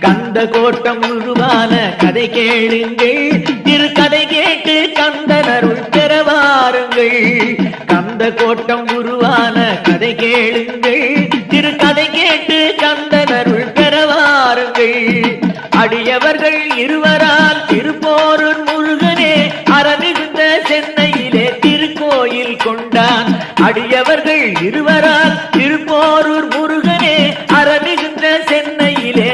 கந்த கோட்டம் உருவான கதை கேளுங்கள், திரு கதை கேட்டு கந்தனருள் பெறவாருங்கள். கந்த கோட்டம் உருவான கதை கேளுங்கள், திரு கதை கேட்டு கந்தனருள் பெறவாருங்கள். அடியவர்கள் இருவரால் திருப்போரூர் முருகனே அறமிகுந்த சென்னையிலே திருக்கோயில் கொண்டான். அடியவர்கள் இருவரால் திருப்போரூர் முருகனே அறமிகுந்த சென்னையிலே